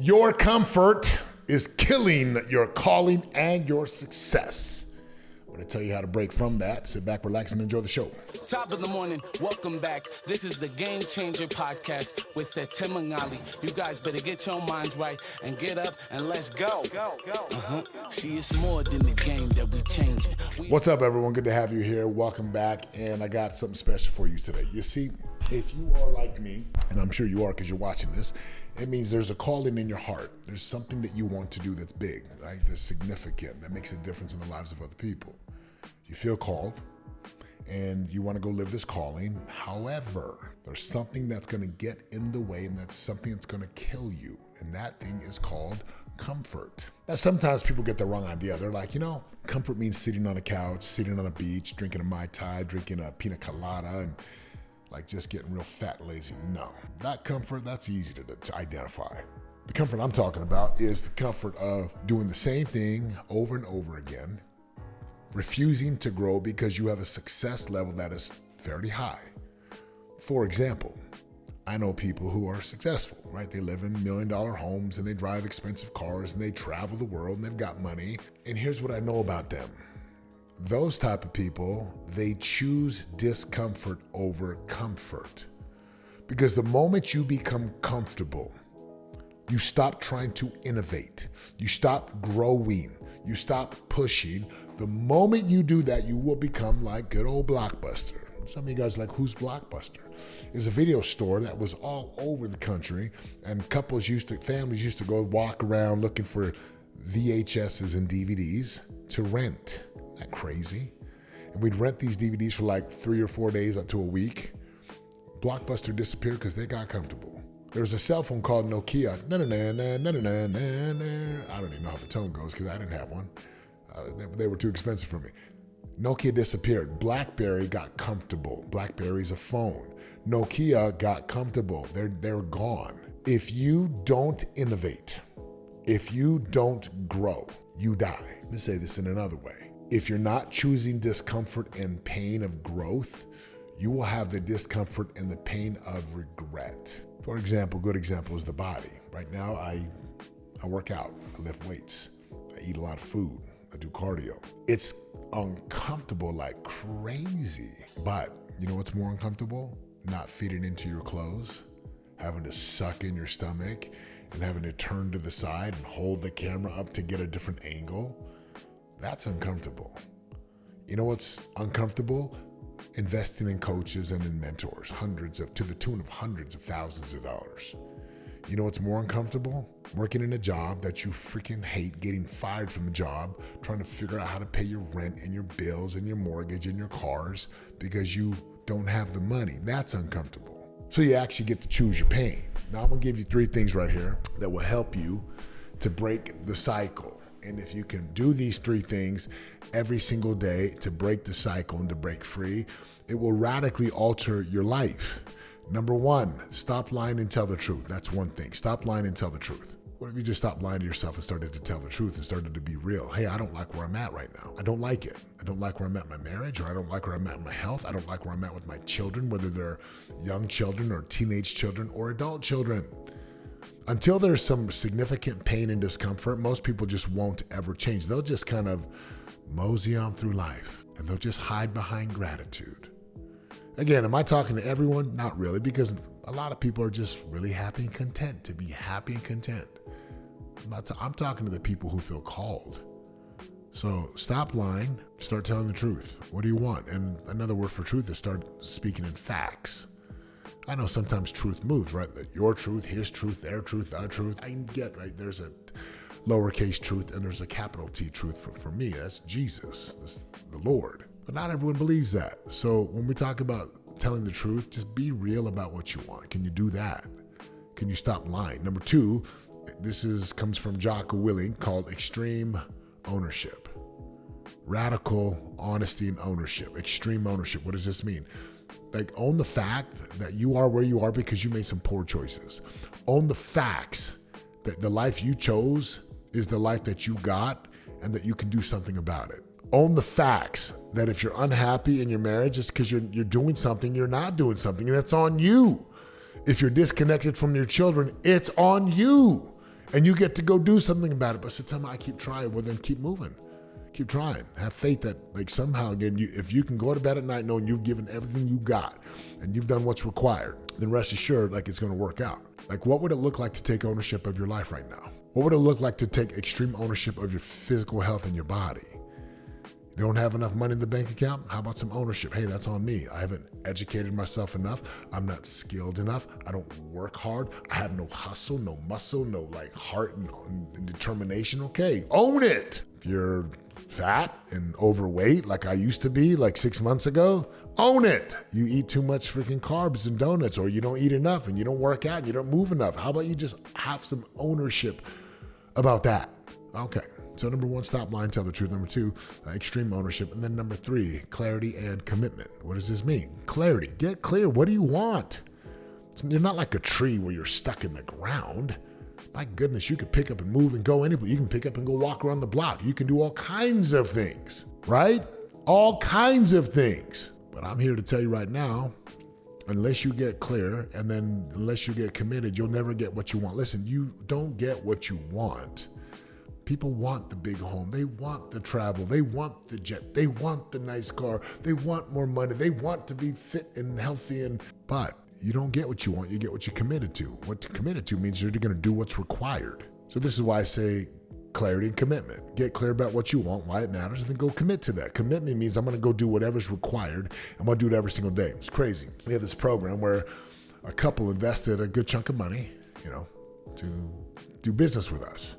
Your comfort is killing your calling and your success. I'm going to tell you how to break from that. Sit back, relax, and enjoy the show. Top of the morning, welcome back. This is the Game Changer podcast with Setema Gali. You guys better get your minds right and get up and let's go. See, it's more than the game that we changing. What's up, everyone? Good to have you here. Welcome back, and I got something special for you today. You see, if you are like me, and I'm sure you are because you're watching this, it means there's a calling in your heart. There's something that you want to do that's big, right? That's significant, that makes a difference in the lives of other people. You feel called, and you want to go live this calling. However, there's something that's going to get in the way, and that's something that's going to kill you, and that thing is called comfort. Now, sometimes people get the wrong idea. They're like, comfort means sitting on a couch, sitting on a beach, drinking a Mai Tai, drinking a pina colada, and like just getting real fat and lazy. No, that comfort, that's easy to identify. The comfort I'm talking about is the comfort of doing the same thing over and over again, refusing to grow because you have a success level that is fairly high. For example, I know people who are successful, right? They live in $1 million homes and they drive expensive cars and they travel the world and they've got money. And here's what I know about them. Those type of people, they choose discomfort over comfort. Because the moment you become comfortable, you stop trying to innovate. You stop growing. You stop pushing. The moment you do that, you will become like good old Blockbuster. Some of you guys are like, who's Blockbuster? It's a video store that was all over the country, and families used to go walk around looking for VHSs and DVDs to rent. Isn't that crazy? And we'd rent these DVDs for like 3 or 4 days up to a week. Blockbuster disappeared because they got comfortable. There was a cell phone called Nokia. I don't even know how the tone goes because I didn't have one. They were too expensive for me. Nokia disappeared. BlackBerry got comfortable. BlackBerry's a phone. Nokia got comfortable. They're gone. If you don't innovate, if you don't grow, you die. Let me say this in another way. If you're not choosing discomfort and pain of growth, you will have the discomfort and the pain of regret. For example, good example is the body. Right now, I work out, I lift weights, I eat a lot of food, I do cardio. It's uncomfortable like crazy. But you know what's more uncomfortable? Not fitting into your clothes, having to suck in your stomach, and having to turn to the side and hold the camera up to get a different angle. That's uncomfortable. You know what's uncomfortable? Investing in coaches and in mentors, to the tune of hundreds of thousands of dollars. You know what's more uncomfortable? Working in a job that you freaking hate, getting fired from a job, trying to figure out how to pay your rent and your bills and your mortgage and your cars because you don't have the money. That's uncomfortable. So you actually get to choose your pain. Now I'm gonna give you 3 things right here that will help you to break the cycle. And if you can do these 3 things every single day to break the cycle and to break free, it will radically alter your life. Number 1, stop lying and tell the truth. That's one thing. Stop lying and tell the truth. What if you just stopped lying to yourself and started to tell the truth and started to be real? Hey, I don't like where I'm at right now. I don't like it. I don't like where I'm at in my marriage, or I don't like where I'm at in my health. I don't like where I'm at with my children, whether they're young children or teenage children or adult children. Until there's some significant pain and discomfort, most people just won't ever change. They'll just kind of mosey on through life, and they'll just hide behind gratitude. Again, am I talking to everyone? Not really, because a lot of people are just really happy and content to be happy and content. I'm talking to the people who feel called. So stop lying, start telling the truth. What do you want? And another word for truth is start speaking in facts. I know sometimes truth moves, right? That your truth, his truth, their truth, our truth. I get, right? There's a lowercase truth and there's a capital T truth for me. That's Jesus, that's the Lord. But not everyone believes that. So when we talk about telling the truth, just be real about what you want. Can you do that? Can you stop lying? Number 2, comes from Jocko Willink, called extreme ownership. Radical honesty and ownership. Extreme ownership. What does this mean? Like, own the fact that you are where you are because you made some poor choices. Own the facts that the life you chose is the life that you got and that you can do something about it. Own the facts that if you're unhappy in your marriage, it's because you're doing something, you're not doing something, and that's on you. If you're disconnected from your children, it's on you. And you get to go do something about it. But Setema, I keep trying. Well, then keep moving. Keep trying. Have faith that, like, somehow, again, if you can go to bed at night knowing you've given everything you got and you've done what's required, then rest assured, like, it's going to work out. Like, what would it look like to take ownership of your life right now? What would it look like to take extreme ownership of your physical health and your body? You don't have enough money in the bank account? How about some ownership? Hey, that's on me. I haven't educated myself enough. I'm not skilled enough. I don't work hard. I have no hustle, no muscle, no like heart and determination. Okay, own it. If you're fat and overweight like I used to be like 6 months ago, own it. You eat too much freaking carbs and donuts, or you don't eat enough and you don't work out and you don't move enough. How about you just have some ownership about that? Okay. So number 1, stop lying, tell the truth. Number 2, extreme ownership. And then number 3, clarity and commitment. What does this mean? Clarity. Get clear. What do you want? You're not like a tree where you're stuck in the ground. My goodness, you could pick up and move and go anywhere. You can pick up and go walk around the block. You can do all kinds of things, right? All kinds of things. But I'm here to tell you right now, unless you get clear and then unless you get committed, you'll never get what you want. Listen, you don't get what you want. People want the big home. They want the travel. They want the jet. They want the nice car. They want more money. They want to be fit and healthy. But you don't get what you want. You get what you're committed to. What you're committed to means you're going to do what's required. So this is why I say clarity and commitment. Get clear about what you want, why it matters, and then go commit to that. Commitment means I'm going to go do whatever's required. I'm going to do it every single day. It's crazy. We have this program where a couple invested a good chunk of money, to do business with us.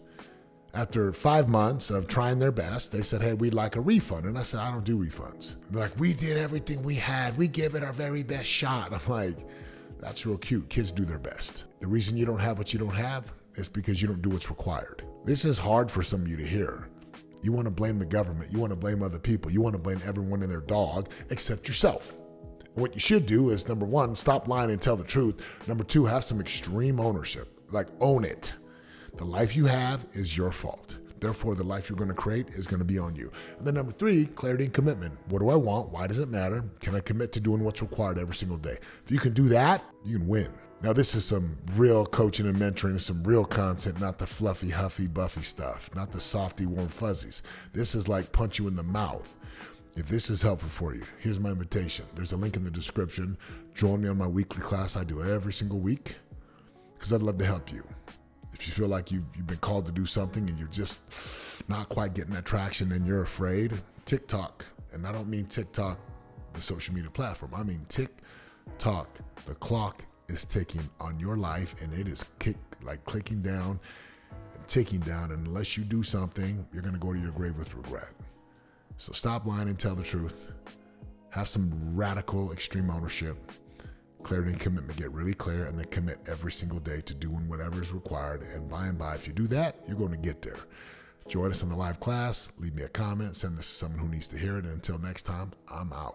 After 5 months of trying their best, they said, hey, we'd like a refund. And I said, I don't do refunds. They're like, we did everything we had. We gave it our very best shot. I'm like, that's real cute. Kids do their best. The reason you don't have what you don't have is because you don't do what's required. This is hard for some of you to hear. You want to blame the government. You want to blame other people. You want to blame everyone and their dog except yourself. And what you should do is, number 1, stop lying and tell the truth. Number 2, have some extreme ownership. Like, own it. The life you have is your fault. Therefore, the life you're going to create is going to be on you. And then number 3, clarity and commitment. What do I want? Why does it matter? Can I commit to doing what's required every single day? If you can do that, you can win. Now, this is some real coaching and mentoring, some real content, not the fluffy, huffy, buffy stuff, not the softy, warm fuzzies. This is like punch you in the mouth. If this is helpful for you, here's my invitation. There's a link in the description. Join me on my weekly class I do every single week because I'd love to help you. If you feel like you've been called to do something and you're just not quite getting that traction and you're afraid, TikTok, and I don't mean TikTok, the social media platform. I mean TikTok. The clock is ticking on your life and it is clicking down and ticking down. And unless you do something, you're going to go to your grave with regret. So stop lying and tell the truth. Have some radical, extreme ownership. Clarity and commitment. Get really clear and then commit every single day to doing whatever is required. And by and by, if you do that, you're going to get there. Join us in the live class. Leave me a comment. Send this to someone who needs to hear it. And until next time, I'm out.